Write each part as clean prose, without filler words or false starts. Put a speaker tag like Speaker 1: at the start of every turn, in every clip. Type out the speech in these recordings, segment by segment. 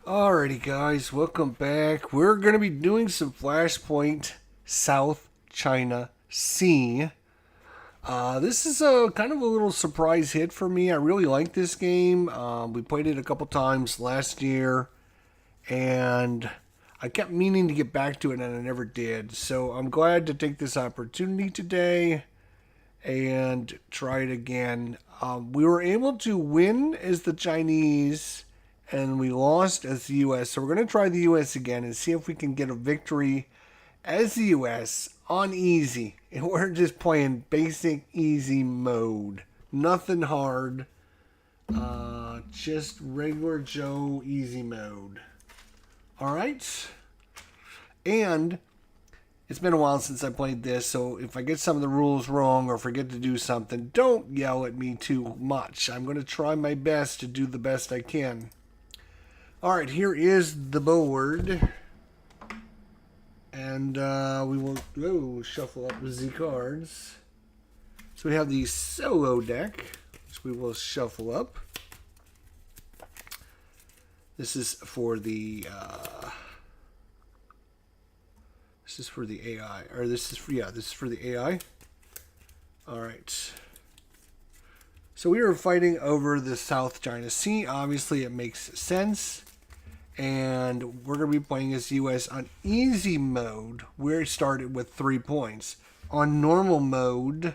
Speaker 1: Alrighty, guys, welcome back. We're going to be doing some Flashpoint South China Sea. This is a kind of a little surprise hit for me. I really like this game. We played it a couple times last year, and I kept meaning to get back to it, and I never did. So I'm glad to take this opportunity today and try it again. We were able to win as the Chinese and we lost as the US. So we're going to try the US again and see if we can get a victory as the US on easy. And we're just playing basic easy mode. Nothing hard. Just regular Joe easy mode. Alright. And it's been a while since I played this, so if I get some of the rules wrong or forget to do something, don't yell at me too much. I'm going to try my best to do the best I can. Alright, here is the board. And we will shuffle up the cards. So we have the solo deck, which we will shuffle up. This is for the AI, or this is for the AI. All right. So we are fighting over the South China Sea. Obviously, it makes sense. And we're going to be playing as US on easy mode. We started with 3 points. On normal mode,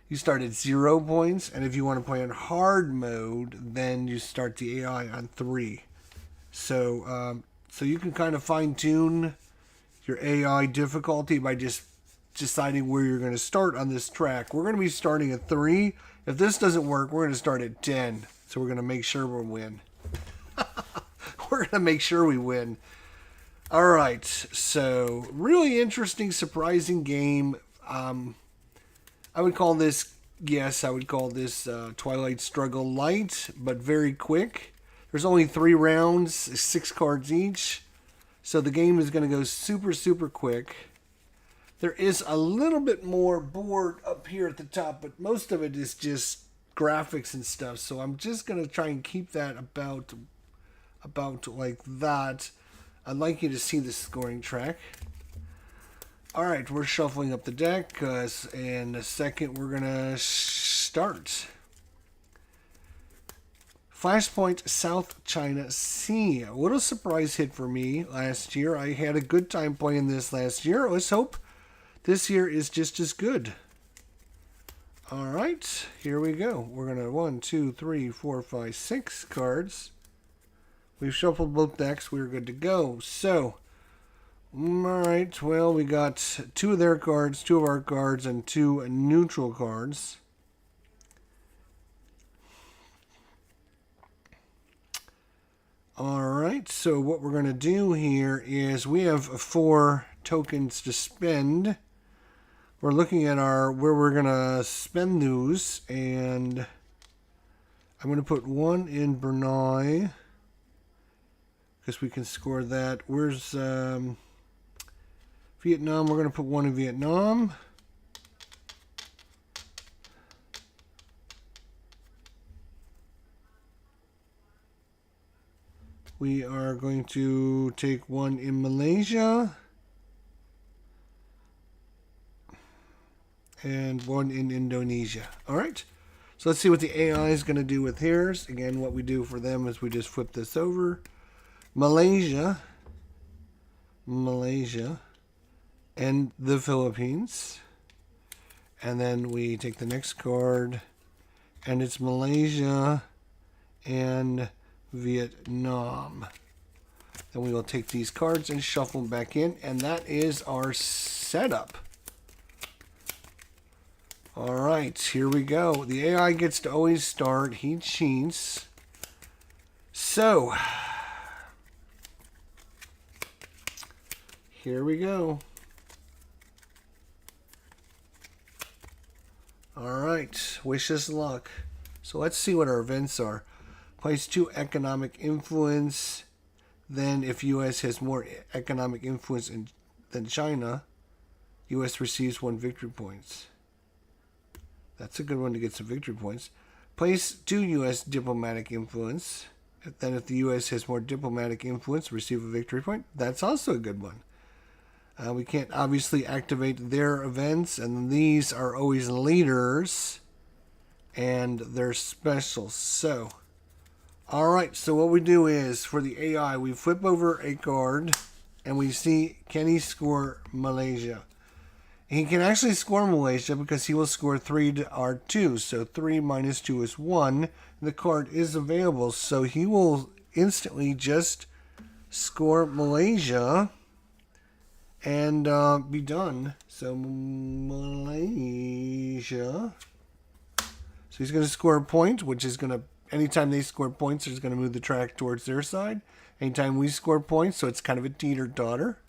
Speaker 1: you start at 0 points. And if you want to play on hard mode, then you start the AI on 3. So you can kind of fine tune your AI difficulty by just deciding where you're going to start on this track. We're going to be starting at 3. If this doesn't work, we're going to start at 10. So we're going to make sure we win. We're going to make sure we win. All right. So really interesting, surprising game. I would call this, Twilight Struggle light, but very quick. There's only 3 rounds, 6 cards each. So the game is going to go super, super quick. There is a little bit more board up here at the top, but most of it is just graphics and stuff. So I'm just going to try and keep that about like that. I'd like you to see the scoring track. All right, we're shuffling up the deck because in a second we're going to start. Flashpoint South China Sea. A little surprise hit for me last year. I had a good time playing this last year. Let's hope this year is just as good. All right, here we go. We're going to 1, 2, 3, 4, 5, 6 cards. We've shuffled both decks. We're good to go. So, all right, well, we got 2 of their cards, 2 of our cards, and 2 neutral cards. Alright, so what we're going to do here is we have 4 tokens to spend. We're looking at where we're going to spend those, and I'm going to put 1 in Brunei because we can score that. Where's Vietnam? We're going to put 1 in Vietnam. We are going to take 1 in Malaysia and 1 in Indonesia. All right. So let's see what the AI is going to do with theirs. Again, what we do for them is we just flip this over. Malaysia, and the Philippines. And then we take the next card, and it's Malaysia and Vietnam. Then we will take these cards and shuffle them back in, and that is our setup. All right, here we go. The AI gets to always start. He cheats. So, here we go. All right, wish us luck. So let's see what our events are. Place 2 economic influence. Then if U.S. has more economic influence than China, U.S. receives 1 victory points. That's a good one to get some victory points. Place 2 U.S. diplomatic influence. Then if the U.S. has more diplomatic influence, receive a victory point. That's also a good one. We can't obviously activate their events, and these are always leaders, and they're special. So, all right, so what we do is, for the AI, we flip over a card, and we see, can he score Malaysia? He can actually score Malaysia because he will score 3 to R2. So 3 minus 2 is 1. The card is available, so he will instantly just score Malaysia and be done. So Malaysia. So he's going to score a point, which is going to, anytime they score points, it's going to move the track towards their side. Anytime we score points, so it's kind of a teeter-totter.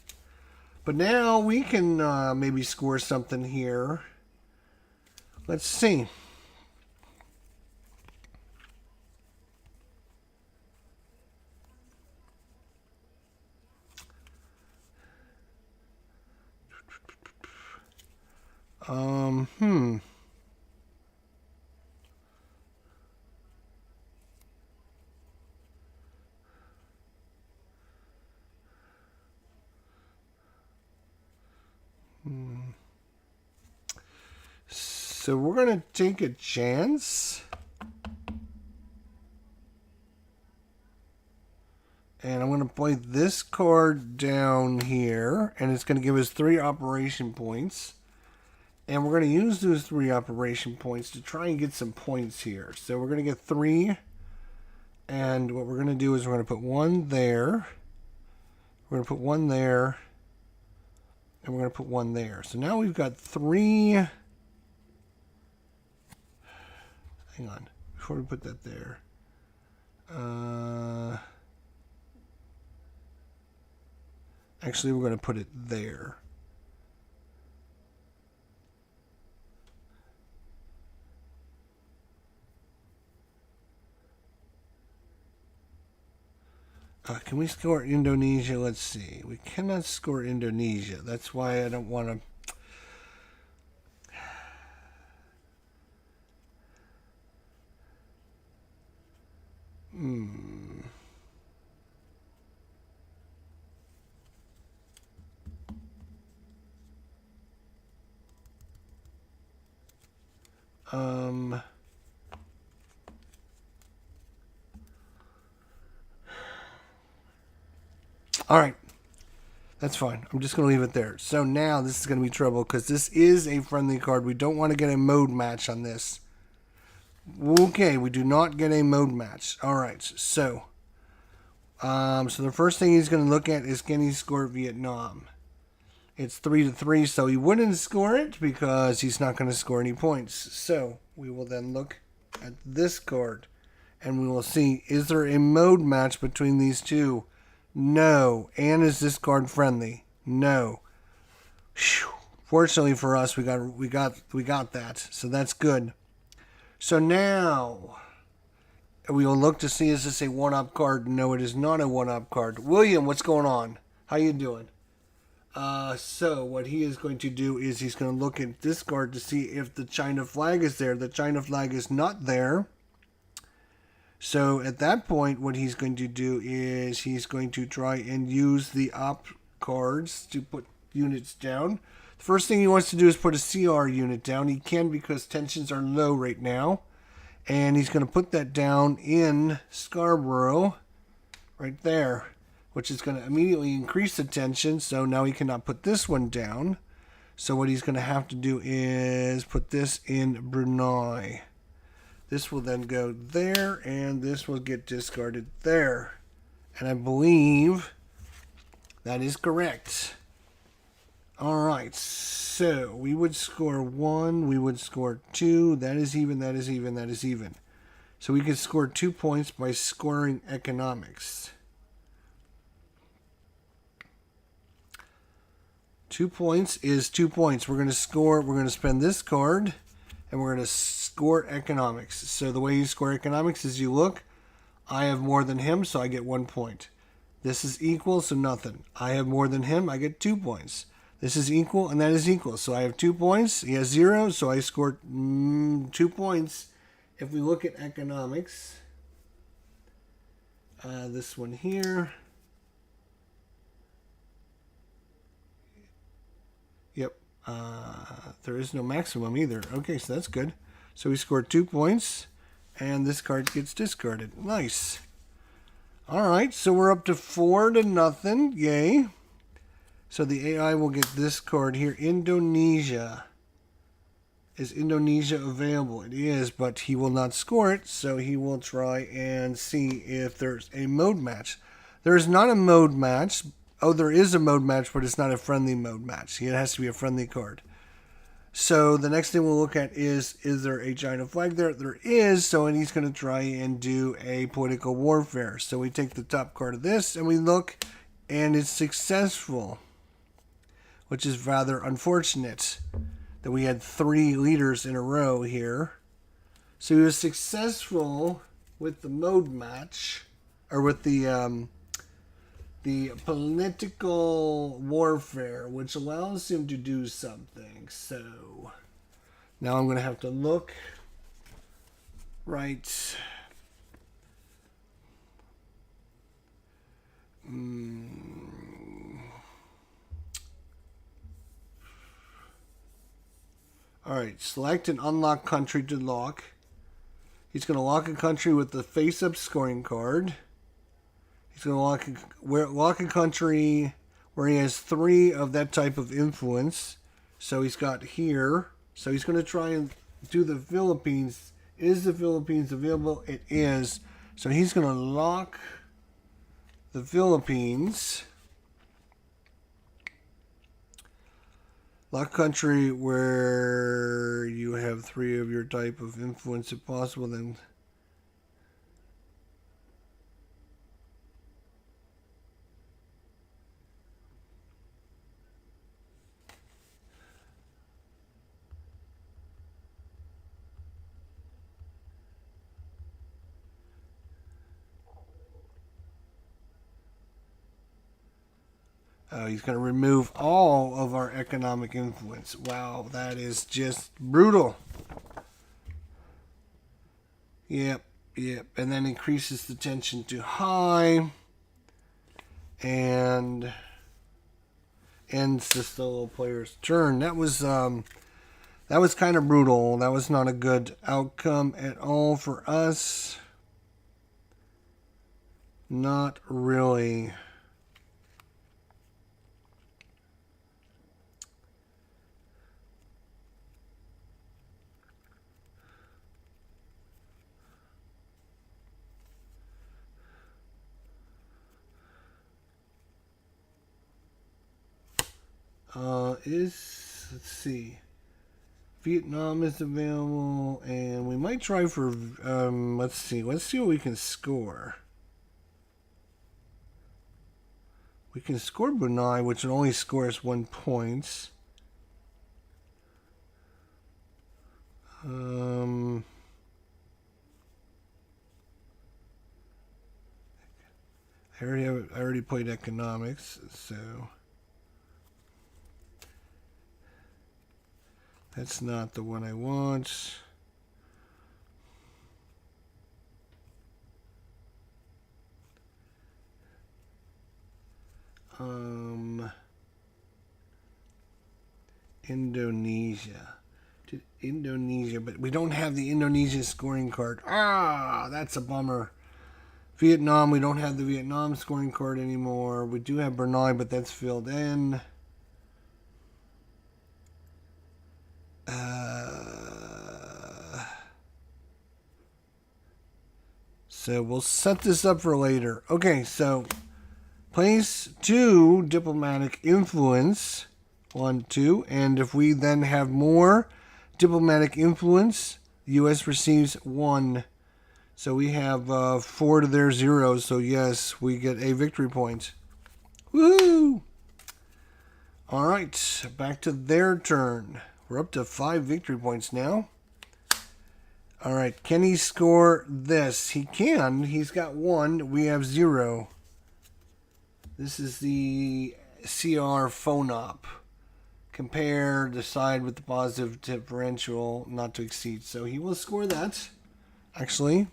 Speaker 1: But now we can maybe score something here. Let's see. Hmm. So we're going to take a chance. And I'm going to play this card down here. And it's going to give us 3 operation points. And we're going to use those 3 operation points to try and get some points here. So we're going to get 3. And what we're going to do is we're going to put 1 there. We're going to put 1 there. And we're going to put 1 there. So now we've got 3... Hang on, before we put that there. Actually, we're going to put it there. Can we score Indonesia? Let's see. We cannot score Indonesia. That's why I don't want to... All right. That's fine. I'm just going to leave it there. So now this is going to be trouble because this is a friendly card. We don't want to get a mode match on this. Okay, we do not get a mode match. All right, so the first thing he's going to look at is, can he score Vietnam? It's 3-3, so he wouldn't score it because he's not going to score any points. So we will then look at this card, and we will see, is there a mode match between these two? No. And is this card friendly? No. Whew. Fortunately for us, we got that, so that's good. So now we will look to see, is this a one-up card? No, it is not a one-up card. William, what's going on? How you doing? So what he is going to do is he's going to look at this card to see if the China flag is there. The China flag is not there. So at that point, what he's going to do is he's going to try and use the op cards to put units down. The first thing he wants to do is put a CR unit down. He can because tensions are low right now. And he's going to put that down in Scarborough, right there, which is going to immediately increase the tension. So now he cannot put this one down. So what he's going to have to do is put this in Brunei. This will then go there, and this will get discarded there. And I believe that is correct. All right, so we would score 1, we would score 2. That is even, that is even, that is even. So we could score 2 points by scoring economics. 2 points is 2 points. We're going to spend this card, and we're going to score economics. So the way you score economics is you look, I have more than him, so I get 1 point. This is equal, so nothing. I have more than him, I get 2 points. This is equal, and that is equal. So I have 2 points. He has 0, so I scored 2 points. If we look at economics, This one here. Yep. There is no maximum either. Okay, so that's good. So we scored 2 points, and this card gets discarded. Nice. All right, so we're up to 4-0. Yay. So the AI will get this card here. Indonesia. Is Indonesia available? It is, but he will not score it, so he will try and see if there's a mode match. There is not a mode match. Oh, there is a mode match, but it's not a friendly mode match. It has to be a friendly card. So the next thing we'll look at is there a giant flag there? There is, so and he's going to try and do a political warfare. So we take the top card of this, and we look, and it's successful, which is rather unfortunate that we had 3 leaders in a row here. So he was successful with the mode match, or with the political warfare, which allows him to do something. So now I'm going to have to look right. All right, select and unlock country to lock. He's going to lock a country with the face-up scoring card. He's going to lock a country where he has 3 of that type of influence. So he's got here. So he's going to try and do the Philippines. Is the Philippines available? It is. So he's going to lock the Philippines. Lock country where you have 3 of your type of influence if possible. Then he's going to remove all of our economic influence. Wow, that is just brutal. Yep. And then increases the tension to high. And ends the solo player's turn. That was kind of brutal. That was not a good outcome at all for us. Not really. Let's see. Vietnam is available, and we might try for, let's see what we can score. We can score Brunei, which would only score us 1 point. I already played economics, so that's not the one I want. Indonesia, but we don't have the Indonesia scoring card. That's a bummer. Vietnam, we don't have the Vietnam scoring card anymore. We do have Brunei, but that's filled in. So we'll set this up for later. Okay, so place 2 diplomatic influence. 1, 2. And if we then have more diplomatic influence, the U.S. receives 1. So we have 4 to their 0. So yes, we get a victory point. Woo! All right, back to their turn. We're up to 5 victory points now. All right, can he score this? He can. He's got 1. We have 0. This is the CR phone op. Compare, decide with the positive differential, not to exceed. So he will score that. Actually,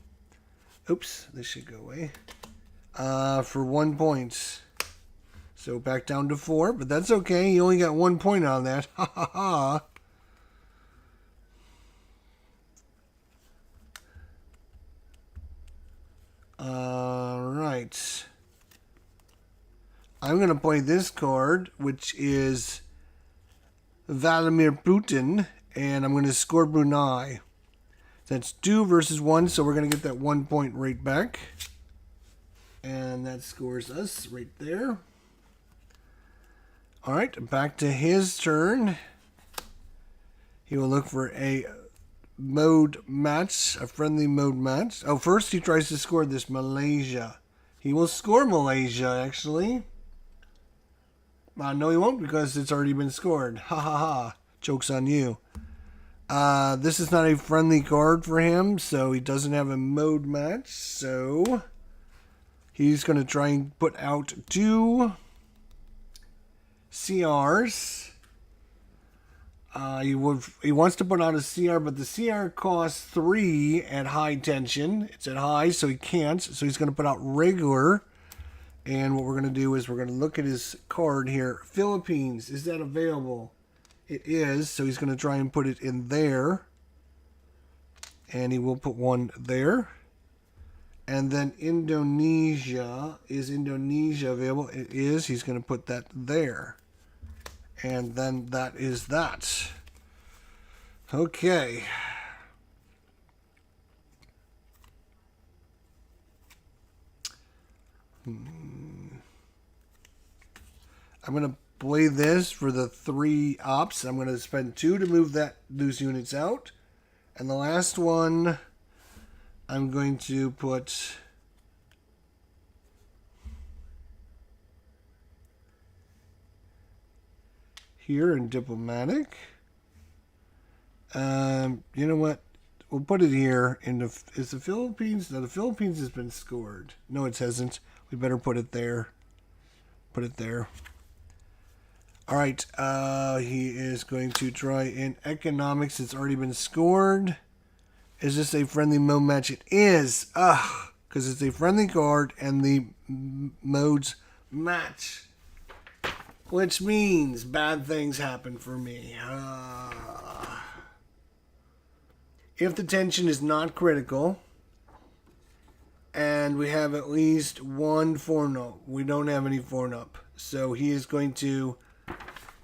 Speaker 1: oops, this should go away. for 1 point. So back down to 4, but that's okay. He only got 1 point on that. Ha ha ha. Alright. I'm going to play this card, which is Vladimir Putin, and I'm going to score Brunei. That's 2 versus 1, so we're going to get that 1 point right back. And that scores us right there. Alright, back to his turn. He will look for a mode match, a friendly mode match. Oh, first he tries to score this Malaysia. He will score Malaysia, actually. No, he won't, because it's already been scored. Ha ha ha. Joke's on you. This is not a friendly card for him, so he doesn't have a mode match. So he's going to try and put out 2 CRs. He wants to put out a CR, but the CR costs 3 at high tension. It's at high, so he can't. So he's going to put out regular. And what we're going to do is we're going to look at his card here. Philippines, is that available? It is, so he's going to try and put it in there. And he will put 1 there. And then Indonesia, is Indonesia available? It is, he's going to put that there. And then that is that. Okay. I'm going to play this for the 3 ops. I'm going to spend 2 to move those units out. And the last one, I'm going to put here in diplomatic. You know what? We'll put it here in the. Is the Philippines? No, the Philippines has been scored. No, it hasn't. We better put it there. Put it there. All right. He is going to try in economics. It's already been scored. Is this a friendly mode match? It is. Because it's a friendly card and the modes match. Which means bad things happen for me. If the tension is not critical, and we have at least 1 4-up. We don't have any 4-up. So he is going to,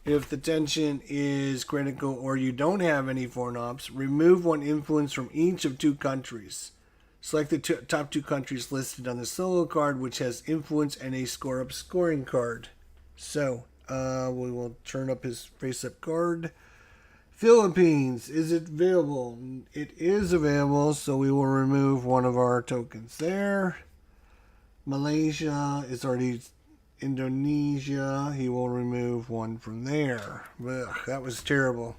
Speaker 1: if the tension is critical or you don't have any 4-ups, remove 1 influence from each of 2 countries. Select the top 2 countries listed on the solo card, which has influence and a score-up scoring card. So, we will turn up his face-up card. Philippines, is it available? It is available, so we will remove 1 of our tokens there. Malaysia is already Indonesia. He will remove 1 from there. Ugh, that was terrible.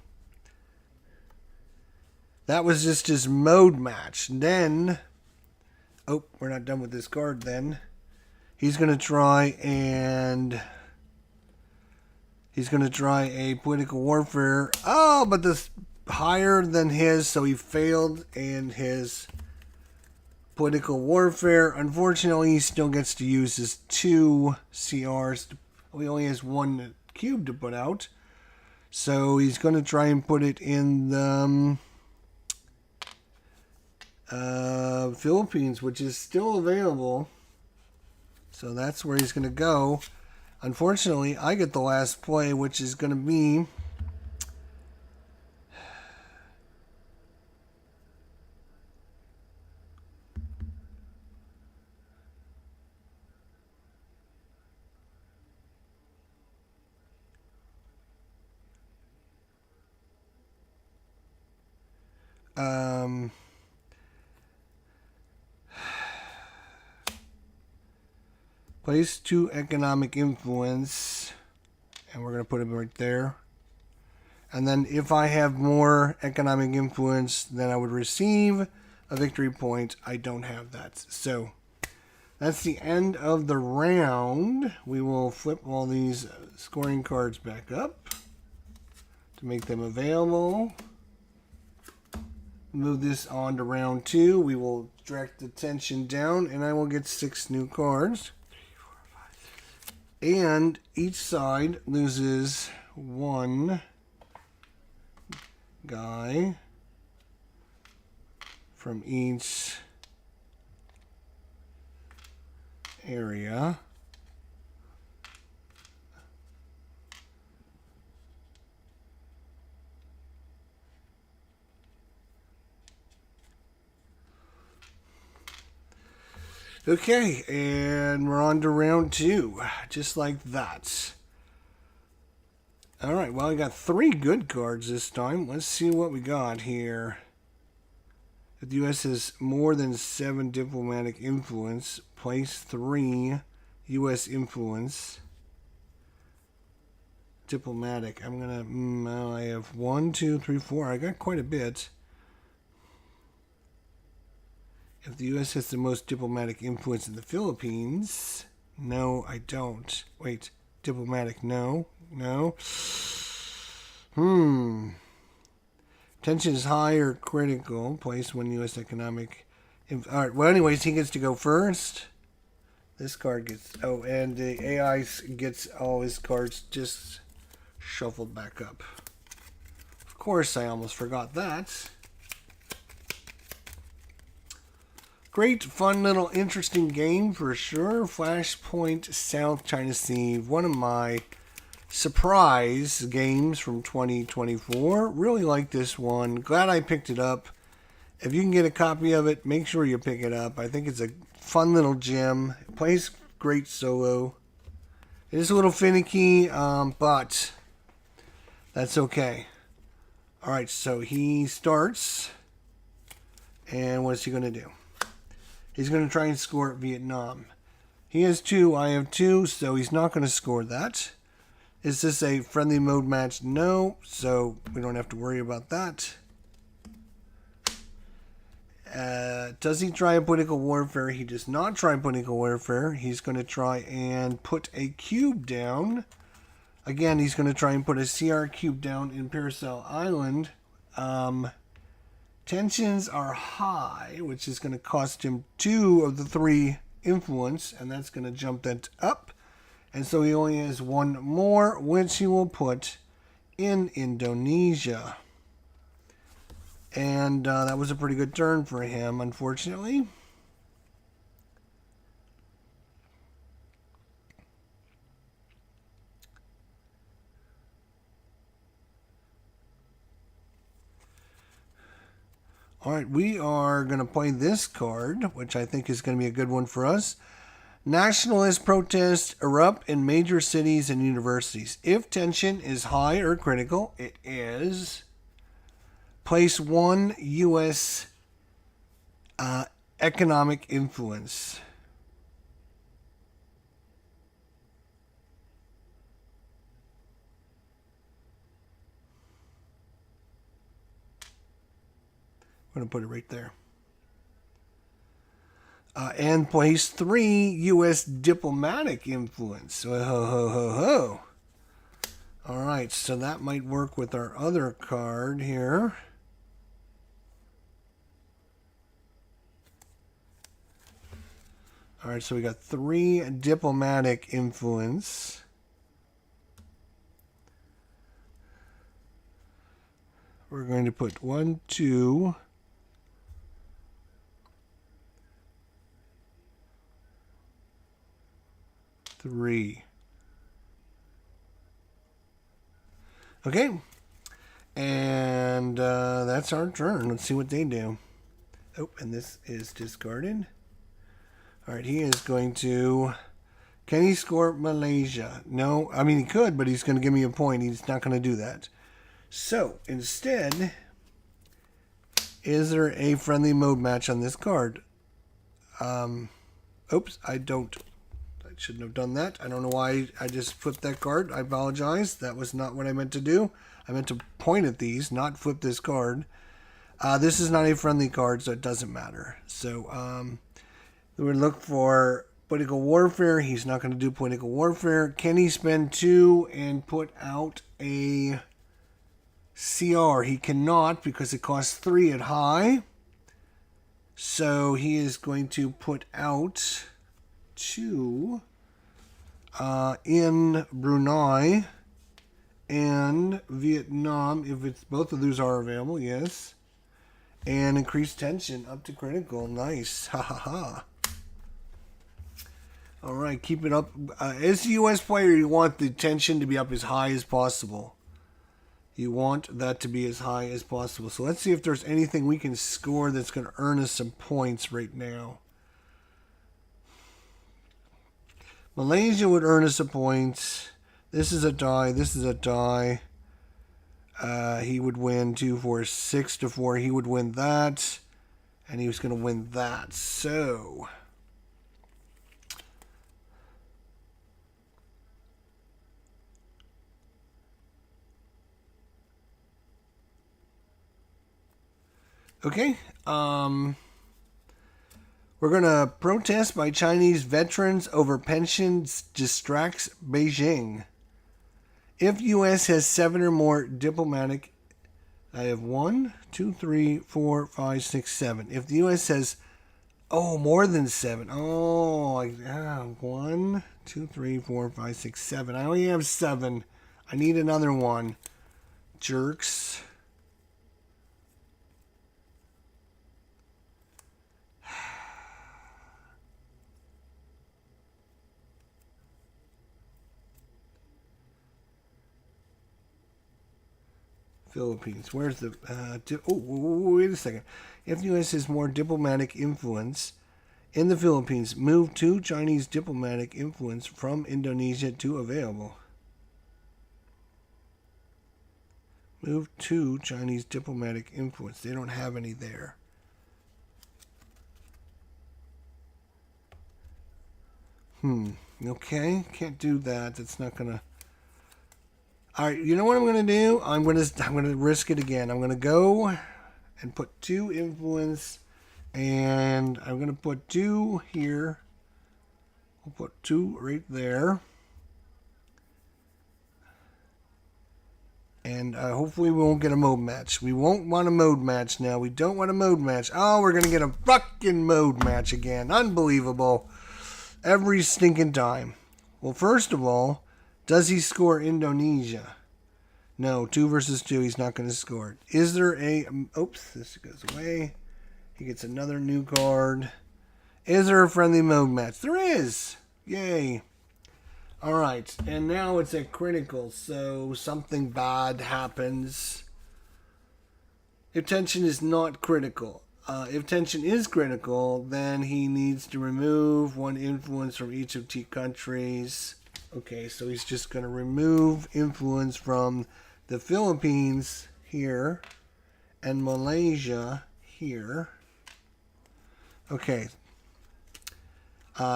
Speaker 1: That was just his mode match. Then, oh, we're not done with this card then. He's going to try and... He's going to try a political warfare. Oh, but this higher than his, so he failed in his political warfare. Unfortunately, he still gets to use his 2 CRs. He only has 1 cube to put out. So he's going to try and put it in the Philippines, which is still available. So that's where he's going to go. Unfortunately, I get the last play, which is going to be place 2 economic influence, and we're going to put him right there. And then if I have more economic influence than I would receive a victory point, I don't have that. So that's the end of the round. We will flip all these scoring cards back up to make them available. move this on to round 2. We will direct the tension down, and I will get 6 new cards. And each side loses 1 guy from each area. Okay, and we're on to round 2, just like that. All right, well, I got 3 good cards this time. Let's see what we got here. If the U.S. has more than 7 diplomatic influence, place 3 U.S. influence. Diplomatic. I'm going to, I have 1, 2, 3, 4. I got quite a bit. If the U.S. has the most diplomatic influence in the Philippines, no, I don't. Wait, diplomatic, no. Tension is high or critical. Place 1 U.S. economic. All right. Well, anyways, he gets to go first. This card gets. Oh, and the AI gets all his cards just shuffled back up. Of course, I almost forgot that. Great, fun, little, interesting game for sure. Flashpoint South China Sea. One of my surprise games from 2024. Really like this one. Glad I picked it up. If you can get a copy of it, make sure you pick it up. I think it's a fun little gem. It plays great solo. It is a little finicky, but that's okay. Alright, so he starts. And what's he going to do? He's going to try and score Vietnam. He has 2, I have 2, so he's not going to score that. Is this a friendly mode match? No, so we don't have to worry about that. Does he try political warfare? He does not try political warfare. He's going to try and put a cube down. Again, he's going to try and put a CR cube down in Paracel Island. Tensions are high, which is going to cost him 2 of the 3 influence, and that's going to jump that up. And so he only has 1 more, which he will put in Indonesia. And that was a pretty good turn for him, unfortunately. All right, we are going to play this card, which I think is going to be a good one for us. Nationalist protests erupt in major cities and universities. If tension is high or critical, it is. Place 1 U.S. Economic influence. I'm going to put it right there. And place 3 U.S. diplomatic influence. Ho, ho, ho, ho. All right, so that might work with our other card here. All right, so we got 3 diplomatic influence. We're going to put 1, 2... 3. Okay. And that's our turn. Let's see what they do. Oh, and this is discarded. All right, he is going to... Can he score Malaysia? No. I mean, he could, but he's going to give me a point. He's not going to do that. So, instead, is there a friendly mode match on this card? Oops, I don't... Shouldn't have done that. I don't know why I just flipped that card. I apologize. That was not what I meant to do. I meant to point at these, not flip this card. This is not a friendly card, so it doesn't matter. So we would look for political warfare. He's not going to do political warfare. Can he spend 2 and put out a CR. He cannot because it costs 3 at high. So he is going to put out 2 in Brunei and Vietnam, if it's both of those are available, yes. And increase tension up to critical. Nice. Ha ha ha. All right, keep it up. As a U.S. player, you want the tension to be up as high as possible. You want that to be as high as possible. So let's see if there's anything we can score that's going to earn us some points right now. Malaysia would earn us a point. This is a die. This is a die. He would win 2-4, 6-4. He would win that. And he was going to win that. So okay. We're going to protest by Chinese veterans over pensions distracts Beijing. If U.S. has 7 or more diplomatic, I have 1, 2, 3, 4, 5, 6, 7. If the U.S. has, more than 7. 1, 2, 3, 4, 5, 6, 7. I only have 7. I need another one. Jerks. Philippines. Where's the... wait a second. If the U.S. has more diplomatic influence in the Philippines, move 2 Chinese diplomatic influence from Indonesia to available. Move 2 Chinese diplomatic influence. They don't have any there. Okay. Can't do that. That's not going to... All right, you know what I'm going to do? I'm going to risk it again. I'm going to go and put 2 influence, and I'm going to put 2 here. We'll put 2 right there. And hopefully we won't get a mode match. We won't want a mode match now. We don't want a mode match. Oh, we're going to get a fucking mode match again. Unbelievable. Every stinking time. Well, first of all, does he score Indonesia? No, 2 versus 2, he's not going to score it. Is there a... Oops, this goes away. He gets another new card. Is there a friendly mode match? There is! Yay. Alright, and now it's at critical, so something bad happens. If tension is not critical. If tension is critical, then he needs to remove 1 influence from each of 2 countries. Okay, so he's just going to remove influence from the Philippines here and Malaysia here. Okay.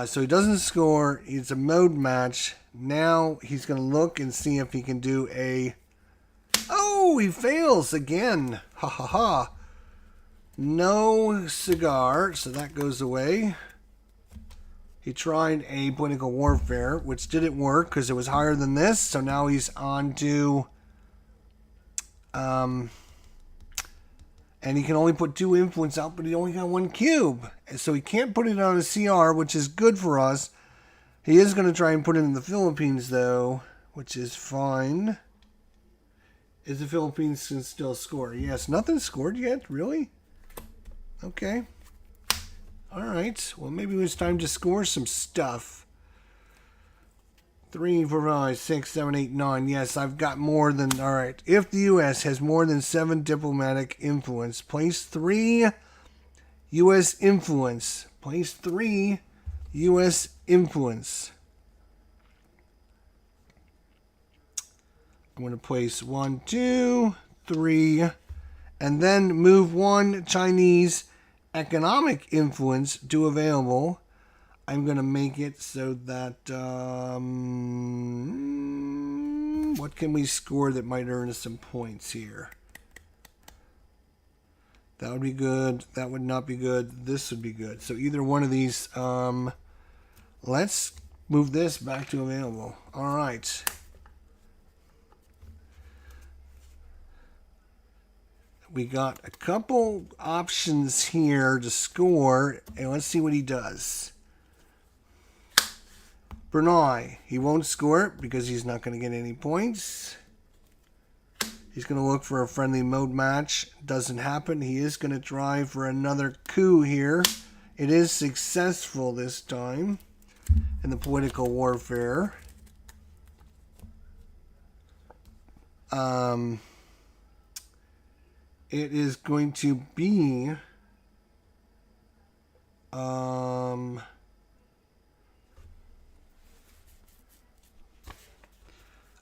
Speaker 1: So he doesn't score. It's a mode match. Now he's going to look and see if he can do a... Oh, he fails again. Ha ha ha. No cigar, so that goes away. He tried a political warfare, which didn't work because it was higher than this. So now he's on to... and he can only put 2 influence out, but he only got 1 cube. So he can't put it on a CR, which is good for us. He is going to try and put it in the Philippines, though, which is fine. Is the Philippines can still score? Yes, nothing scored yet, really? Okay. Alright, well maybe it's time to score some stuff. 3, 4, 5, 6, 7, 8, 9. Yes, I've got more than... Alright, if the U.S. has more than 7 diplomatic influence, place 3 U.S. influence. Place 3 U.S. influence. I'm going to place 1, 2, 3, and then move 1 Chinese economic influence to available. I'm going to make it so that, what can we score that might earn us some points here? That would be good. That would not be good. This would be good. So either one of these, let's move this back to available. All right. we got a couple options here to score, and let's see what he does. Brunei, he won't score it because he's not going to get any points. He's going to look for a friendly mode match. Doesn't happen. He is going to try for another coup here. It is successful this time in the political warfare. It is going to be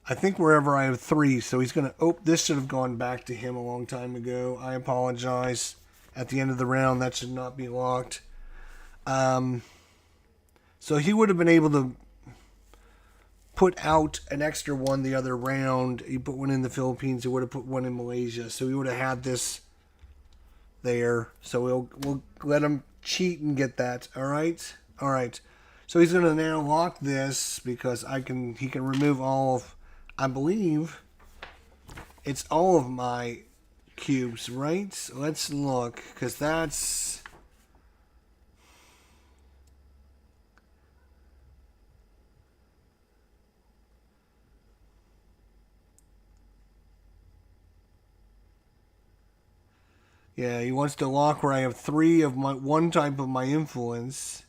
Speaker 1: I think wherever I have 3, so he's going to... Oh, this should have gone back to him a long time ago. I apologize. At the end of the round, that should not be locked. So he would have been able to put out an extra one the other round. He put one in the Philippines. He would have put one in Malaysia. So he would have had this there. So we'll let him cheat and get that. All right? All right. So he's going to now lock this because he can remove all of... I believe it's all of my cubes, right? Let's look, because that's... Yeah, he wants to lock where I have 3 of my one type of my influence.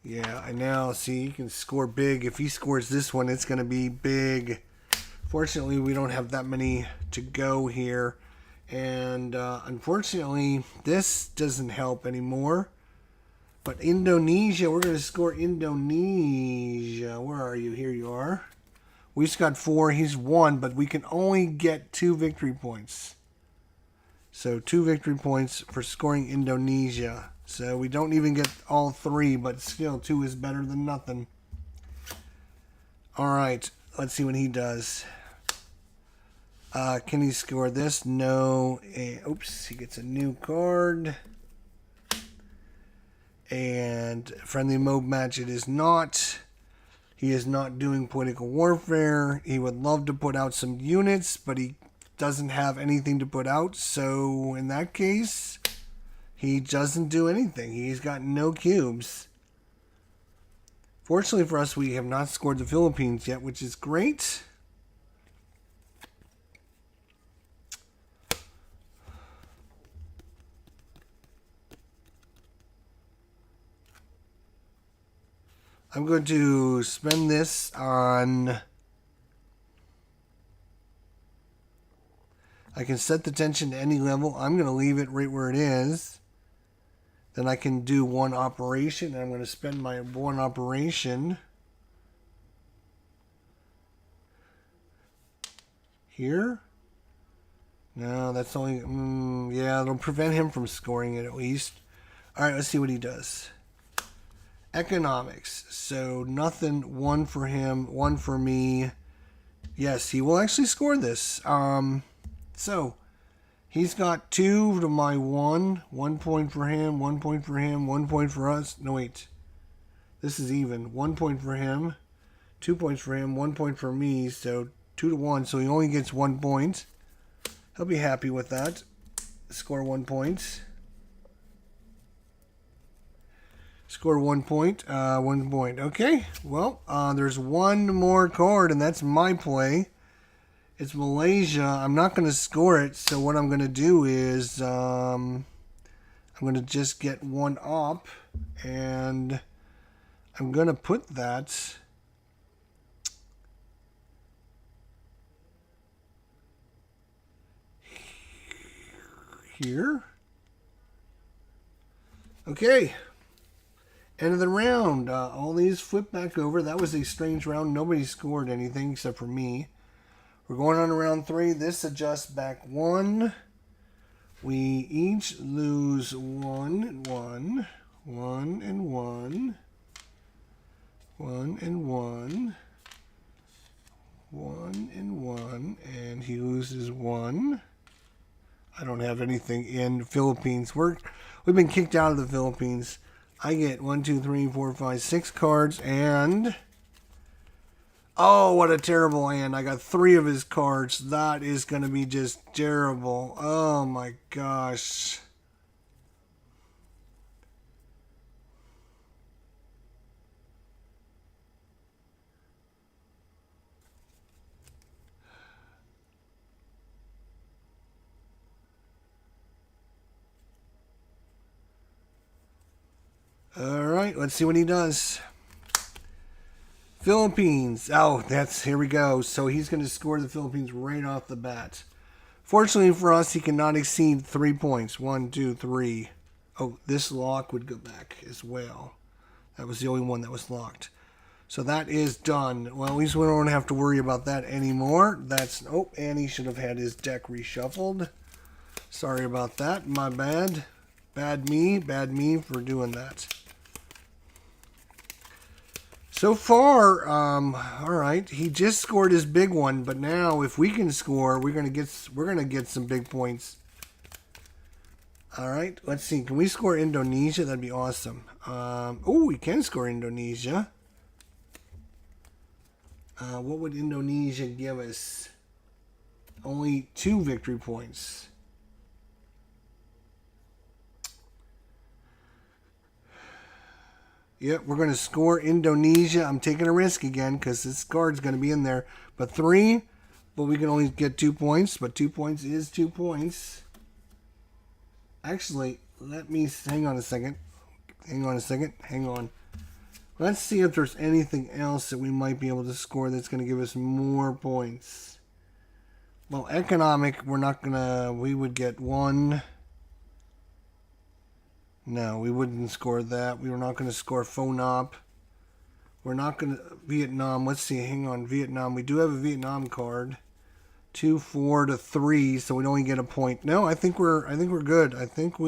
Speaker 1: Yeah, I know. See, he can score big. If he scores this one, it's going to be big. Fortunately, we don't have that many to go here. And unfortunately, this doesn't help anymore. But Indonesia, we're going to score Indonesia. Where are you? Here you are. We just got 4. He's 1, but we can only get 2 victory points. So 2 victory points for scoring Indonesia. So we don't even get all 3, but still 2 is better than nothing. All right, let's see what he does. Can he score this? No. Oops, he gets a new card. And friendly mode match it is not. He is not doing political warfare. He would love to put out some units, but he doesn't have anything to put out. So in that case... he doesn't do anything. He's got no cubes. Fortunately for us, we have not scored the Philippines yet, which is great. I'm going to spend this on... I can set the tension to any level. I'm going to leave it right where it is. Then I can do one operation. And I'm going to spend my one operation here. No, that's only... yeah, it'll prevent him from scoring it at least. All right, let's see what he does. Economics. So nothing. 1 for him, 1 for me. Yes, he will actually score this. So he's got 2 to my 1. 1 point for him, 1 point for him, 1 point for us. No, wait. This is even. 1 point for him, 2 points for him, 1 point for me. So 2 to 1. So he only gets 1 point. He'll be happy with that. Score 1 point. Score 1 point. 1 point. Okay. Well, there's one more card, and that's my play. It's Malaysia. I'm not going to score it, so what I'm going to do is I'm going to just get 1 op, and I'm going to put that here. Okay. End of the round. All these flip back over. That was a strange round. Nobody scored anything except for me. We're going on to round 3. This adjusts back 1. We each lose 1 and 1. 1 and 1. 1 and 1. 1 and 1. And he loses 1. I don't have anything in the Philippines. We've been kicked out of the Philippines. I get 1, 2, 3, 4, 5, 6 cards, and Oh, what a terrible hand. I got 3 of his cards. That is going to be just terrible. Oh my gosh. All right, let's see what he does. Philippines. Oh, here we go. So he's going to score the Philippines right off the bat. Fortunately for us, he cannot exceed 3 points. 1, 2, 3. Oh, this lock would go back as well. That was the only one that was locked. So that is done. Well, at least we don't have to worry about that anymore. And he should have had his deck reshuffled. Sorry about that. My bad. Bad me for doing that. So far, all right, he just scored his big one, but now if we can score, we're gonna get some big points. All right, let's see. Can we score Indonesia? That'd be awesome. Oh, we can score Indonesia. What would Indonesia give us? Only 2 victory points. Yep, we're going to score Indonesia. I'm taking a risk again because this card's going to be in there. But 3, but we can only get 2 points. But 2 points is 2 points. Actually, hang on a second. Hang on. Let's see if there's anything else that we might be able to score that's going to give us more points. Well, economic, we would get 1. No, we wouldn't score that. We were not going to score FONOP. We're not going to... Vietnam. Let's see. Hang on. Vietnam. We do have a Vietnam card. 2, 4 to 3, so we'd only get a point. No, I think we're good. I think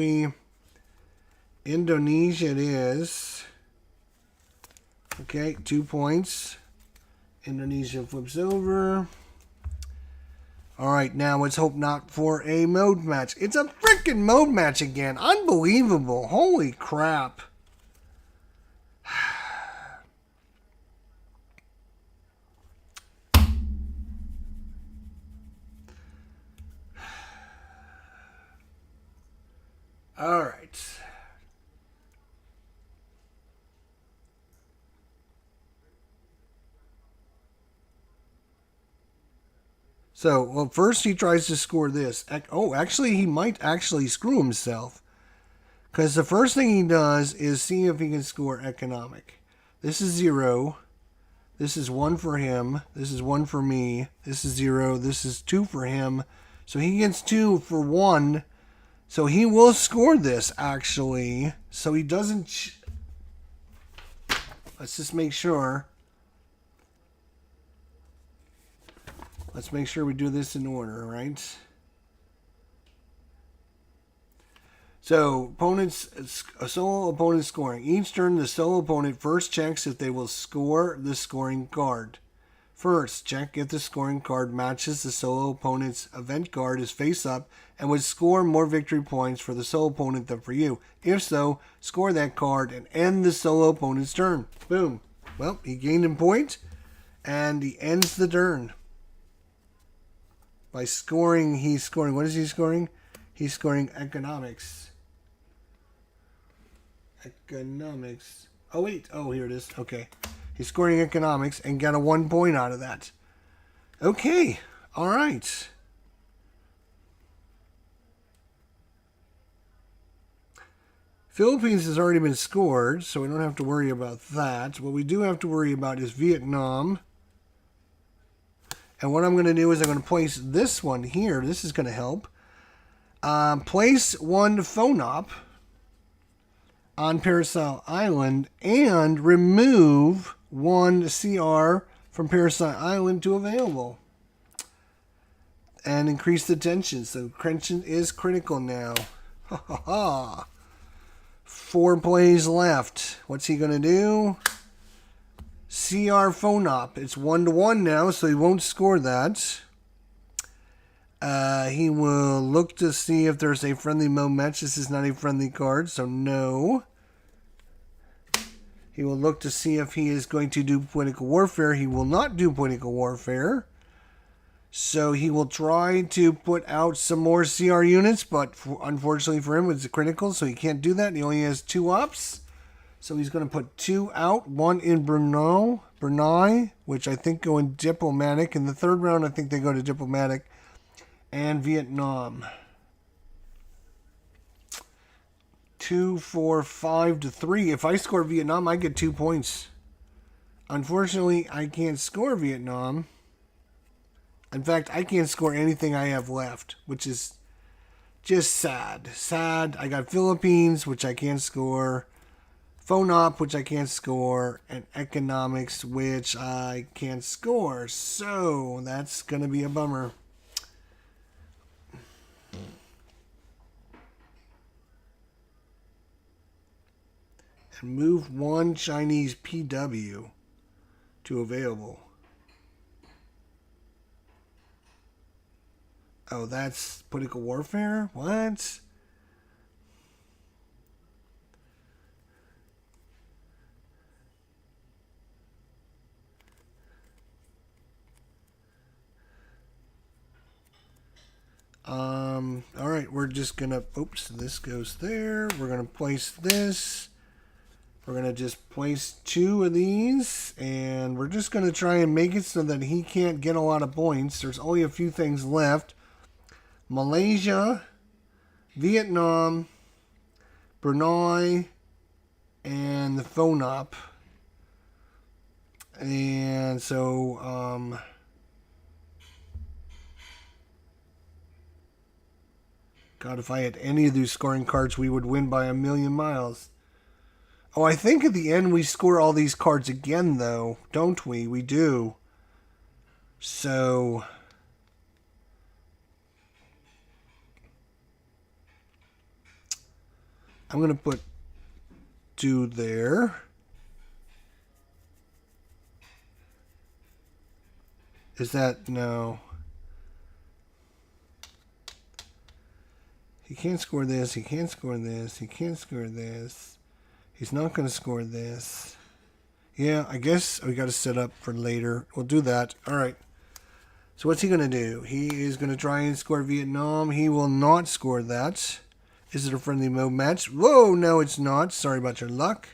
Speaker 1: Indonesia it is. Okay, 2 points. Indonesia flips over. All right, now let's hope not for a mode match. It's a freaking mode match again. Unbelievable. Holy crap. All right. So, well, first he tries to score this. Oh, actually, he might actually screw himself. Because the first thing he does is see if he can score economic. This is 0. This is 1 for him. This is 1 for me. This is 0. This is 2 for him. So he gets 2 for 1. So he will score this, actually. So he doesn't... Let's just make sure. Let's make sure we do this in order, right? So, a solo opponent scoring. Each turn, the solo opponent first checks if they will score the scoring card. First, check if the scoring card matches the solo opponent's event card is face up and would score more victory points for the solo opponent than for you. If so, score that card and end the solo opponent's turn. Boom. Well, he gained a point, and he ends the turn. By scoring, he's scoring. What is he scoring? He's scoring economics. Economics. Oh, wait. Oh, here it is. Okay. He's scoring economics and got a 1 point out of that. Okay. All right. Philippines has already been scored, so we don't have to worry about that. What we do have to worry about is Vietnam. And what I'm going to do is I'm going to place this one here. This is going to help. Place 1 FONOP on Parasite Island and remove 1 CR from Parasite Island to available. And increase the tension. So tension is critical now. Ha ha ha. 4 plays left. What's he going to do? CR FONOP. It's 1-1 now, so he won't score that. He will look to see if there's a friendly mode match. This is not a friendly card, so no. He will look to see if he is going to do political warfare. He will not do political warfare. So he will try to put out some more CR units, but unfortunately for him, it's critical, so he can't do that. He only has 2 ops. So he's going to put 2 out, 1 in Brunei, which I think go in diplomatic. In the 3rd round, I think they go to diplomatic, and Vietnam. 2, 4, 5 to 3. If I score Vietnam, I get 2 points. Unfortunately, I can't score Vietnam. In fact, I can't score anything I have left, which is just sad. Sad. I got Philippines, which I can't score. Phone op, which I can't score. And economics, which I can't score. So, that's going to be a bummer. And move 1 Chinese PW to available. Oh, that's political warfare? What? All right, we're just gonna, oops, this goes there. We're gonna place this. We're gonna just place 2 of these, and we're just gonna try and make it so that he can't get a lot of points. There's only a few things left. Malaysia, Vietnam, Brunei, and the phone op. And so, God, if I had any of these scoring cards, we would win by a million miles. Oh, I think at the end we score all these cards again, though, don't we? We do. So, I'm going to put 2 there. Is that, no. He can't score this, he can't score this, he can't score this. He's not going to score this. Yeah, I guess we got to set up for later. We'll do that. All right. So what's he going to do? He is going to try and score Vietnam. He will not score that. Is it a friendly mode match? Whoa, no, it's not. Sorry about your luck.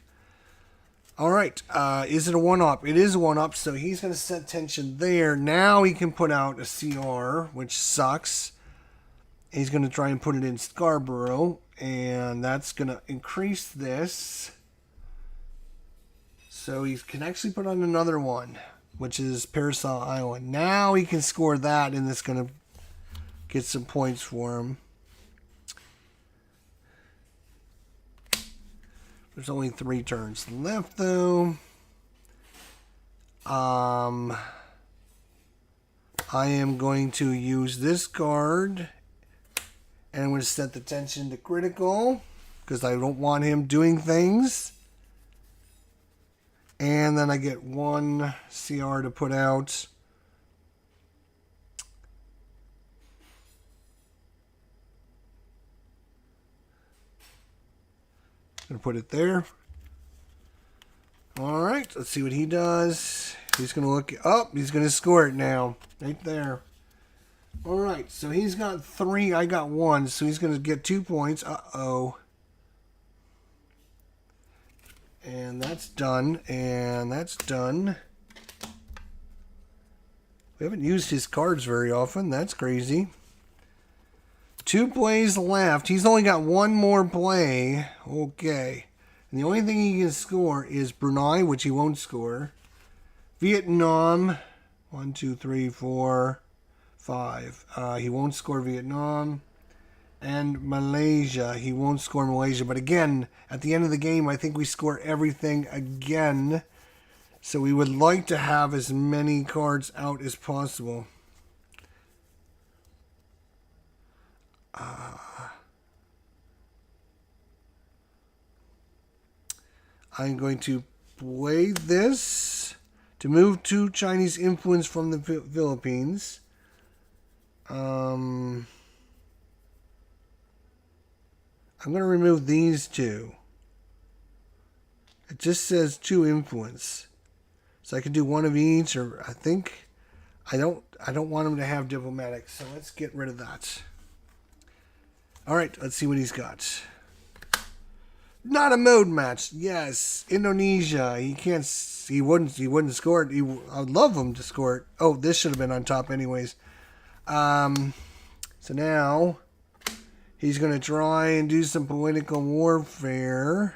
Speaker 1: All right. Is it a one-up? It is a one-up, so he's going to set tension there. Now he can put out a CR, which sucks. He's going to try and put it in Scarborough, and that's going to increase this. So he can actually put on another one, which is Parasol Island. Now he can score that, and it's going to get some points for him. There's only 3 turns left, though. I am going to use this card. And I'm going to set the tension to critical because I don't want him doing things. And then I get 1 CR to put out. I'm going to put it there. All right, let's see what he does. He's going to look up. He's going to score it now. Right there. All right, so he's got 3. I got 1, so he's going to get 2 points. Uh-oh. And that's done, and that's done. We haven't used his cards very often. That's crazy. 2 plays left. He's only got 1 more play. Okay. And the only thing he can score is Brunei, which he won't score. Vietnam. 1, 2, 3, 4... 5. He won't score Vietnam. And Malaysia. He won't score Malaysia. But again, at the end of the game, I think we score everything again. So we would like to have as many cards out as possible. I'm going to play this to move 2 Chinese influence from the Philippines. I'm going to remove these 2. It just says 2 influence. So I can do one of each, or I think I don't want him to have diplomatic, so let's get rid of that. Alright, let's see what he's got. Not a mode match. Yes. Indonesia. He wouldn't score it. I would love him to score it. Oh, this should have been on top anyways. So now he's going to try and do some political warfare,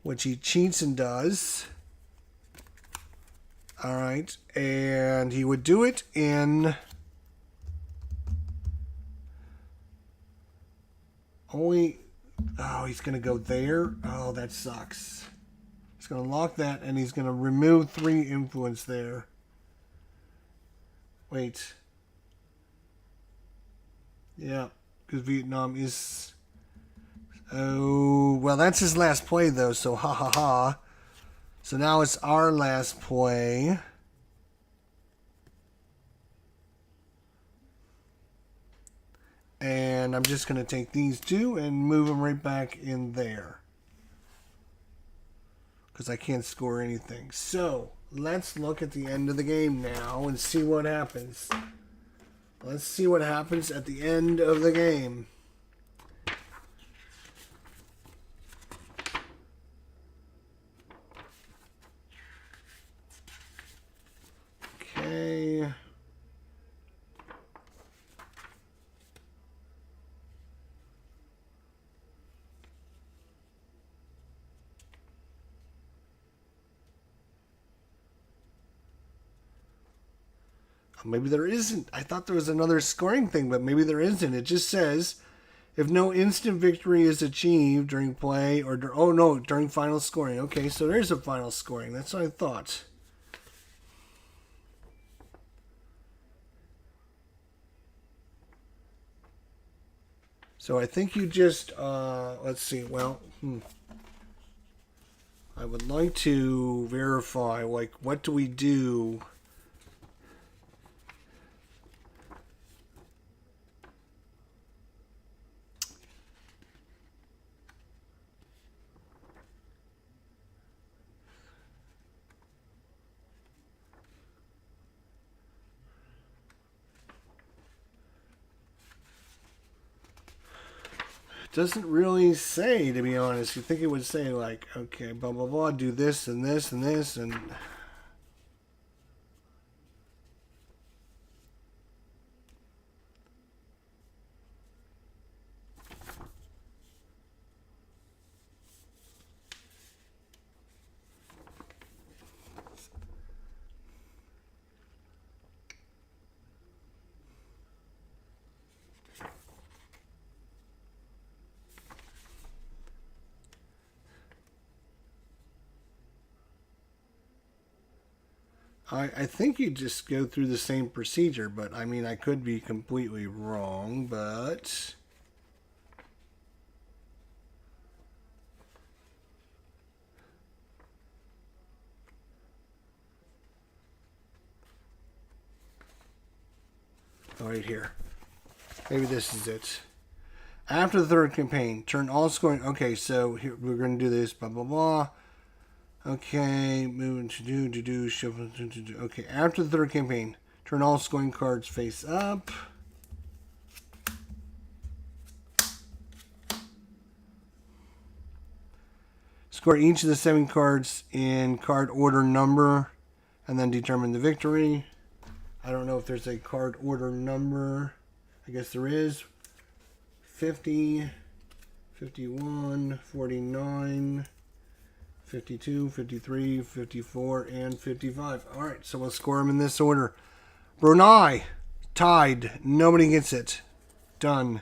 Speaker 1: which he cheats and does. All right. And he would do it in only... Oh, he's going to go there. Oh, that sucks. He's going to lock that, and he's going to remove 3 influence there. Wait. Yeah, because Vietnam is... Oh, well, that's his last play, though, so ha ha ha. So now it's our last play. And I'm just going to take these 2 and move them right back in there. Because I can't score anything. So, let's look at the end of the game now and see what happens. Let's see what happens at the end of the game. Okay. Maybe there isn't. I thought there was another scoring thing, but maybe there isn't. It just says, if no instant victory is achieved during play or... Oh, no, during final scoring. Okay, so there's a final scoring. That's what I thought. So I think you just... let's see. Well, I would like to verify, like, what do we do... Doesn't really say, to be honest. You think it would say, like, okay, blah, blah, blah, do this and this and this and... I think you just go through the same procedure, but I mean, I could be completely wrong, but... Oh, right here. Maybe this is it. After the third campaign, turn all scoring... Okay, so here we're going to do this, blah, blah, blah. Okay, moving to do, shuffle, do. Okay, after the third campaign, turn all scoring cards face up. Score each of the 7 cards in card order number, and then determine the victory. I don't know if there's a card order number. I guess there is. 50, 51, 49... 52, 53, 54, and 55. All right, so we'll score them in this order. Brunei, tied. Nobody gets it. Done.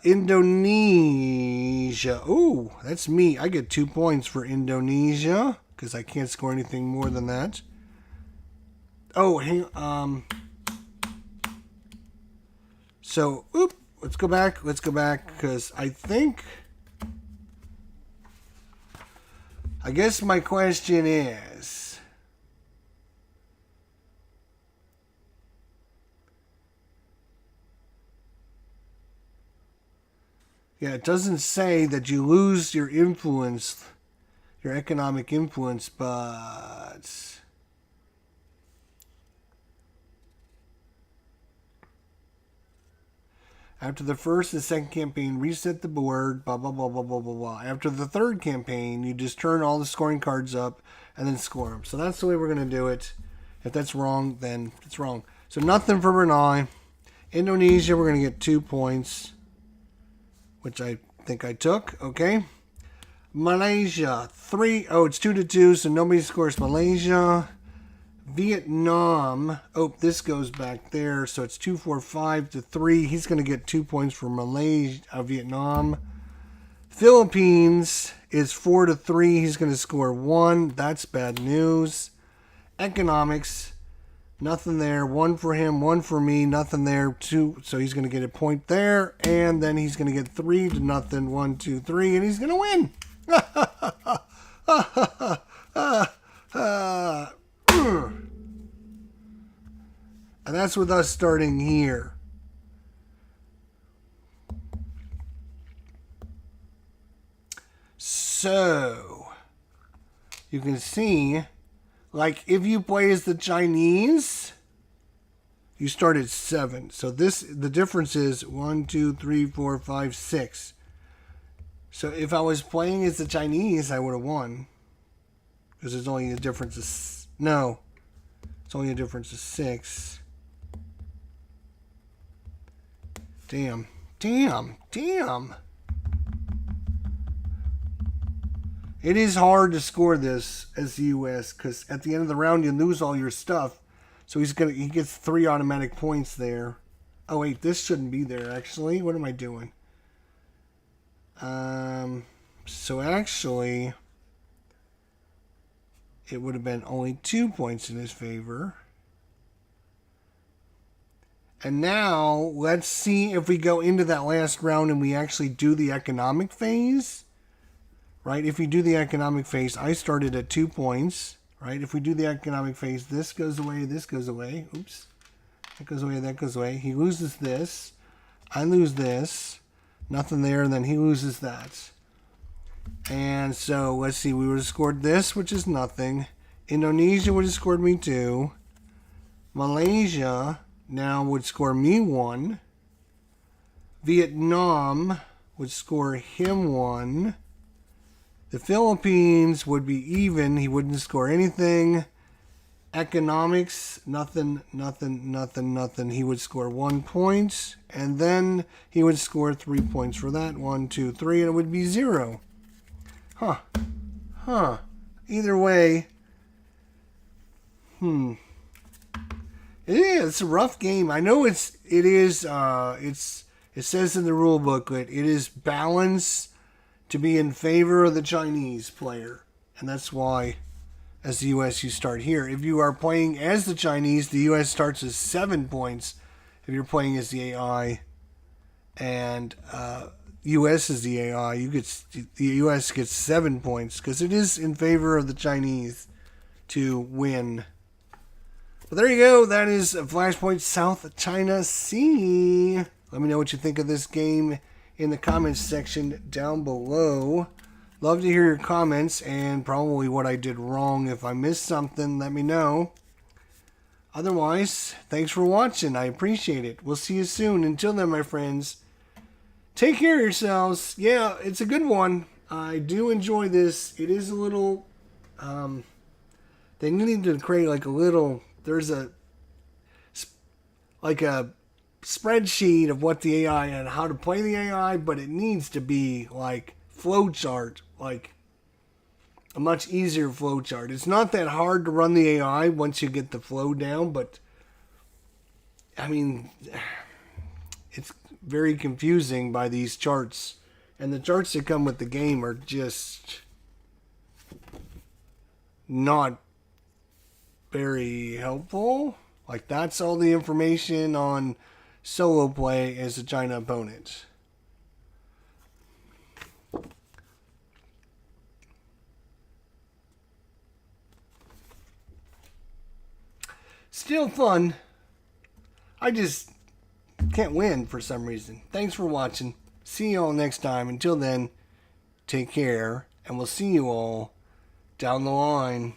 Speaker 1: Indonesia. Ooh, that's me. I get 2 points for Indonesia because I can't score anything more than that. Oh, hang on. So, let's go back. Let's go back because I think... I guess my question is, Yeah, it doesn't say that you lose your influence, your economic influence, but after the first and second campaign, reset the board, blah, blah, blah, blah, blah, blah, blah. After the third campaign, you just turn all the scoring cards up and then score them. So that's the way we're going to do it. If that's wrong, then it's wrong. So nothing for Brunei. Indonesia, we're going to get 2 points, which I think I took. Okay. Malaysia, 3. Oh, it's 2-2, so nobody scores Malaysia. Vietnam. Oh, this goes back there, so it's 2-4-5-3. He's going to get 2 points for Malaysia, Vietnam. Philippines is 4-3. He's going to score 1. That's bad news. Economics, nothing there. 1 for him, 1 for me, nothing there. 2, so he's going to get a point there, and then he's going to get 3-0. 1, 2, 3, and he's going to win. And that's with us starting here. So, you can see, like, if you play as the Chinese, you start at 7. So the difference is 1, 2, 3, 4, 5, 6. So if I was playing as the Chinese, I would have won. Because there's only a difference of... No. It's only a difference of 6. Damn. It is hard to score this as the U.S. because at the end of the round you lose all your stuff. So he gets 3 automatic points there. Oh wait, this shouldn't be there actually. What am I doing? So actually, it would have been only 2 points in his favor. And now, let's see if we go into that last round and we actually do the economic phase. Right? If we do the economic phase, I started at 2 points. Right? If we do the economic phase, this goes away, this goes away. Oops. That goes away, that goes away. He loses this. I lose this. Nothing there, and then he loses that. And so, let's see. We would have scored this, which is nothing. Indonesia would have scored me 2. Malaysia now would score me 1. Vietnam would score him 1. The Philippines would be even. He wouldn't score anything. Economics, nothing. He would score 1 point. And then he would score 3 points for that. 1, 2, 3. And it would be 0. Huh. Either way. It's a rough game. I know it says in the rule booklet, it is balanced to be in favor of the Chinese player. And that's why, as the U.S., you start here. If you are playing as the Chinese, the U.S. starts as 7 points. If you're playing as the AI, and U.S. is the AI, the U.S. gets 7 points, because it is in favor of the Chinese to win. But there you go. That is Flashpoint South China Sea. Let me know what you think of this game in the comments section down below. Love to hear your comments and probably what I did wrong. If I missed something, let me know. Otherwise, thanks for watching. I appreciate it. We'll see you soon. Until then, my friends, take care of yourselves. Yeah, it's a good one. I do enjoy this. It is a little... they need to create like a little... There's a spreadsheet of what the AI and how to play the AI, but it needs to be like flowchart, like a much easier flowchart. It's not that hard to run the AI once you get the flow down, but I mean, it's very confusing by these charts, and the charts that come with the game are just not very helpful. Like, that's all the information on solo play as a China opponent. Still fun. I just can't win for some reason. Thanks for watching. see you all next time. Until then, take care, and we'll see you all down the line.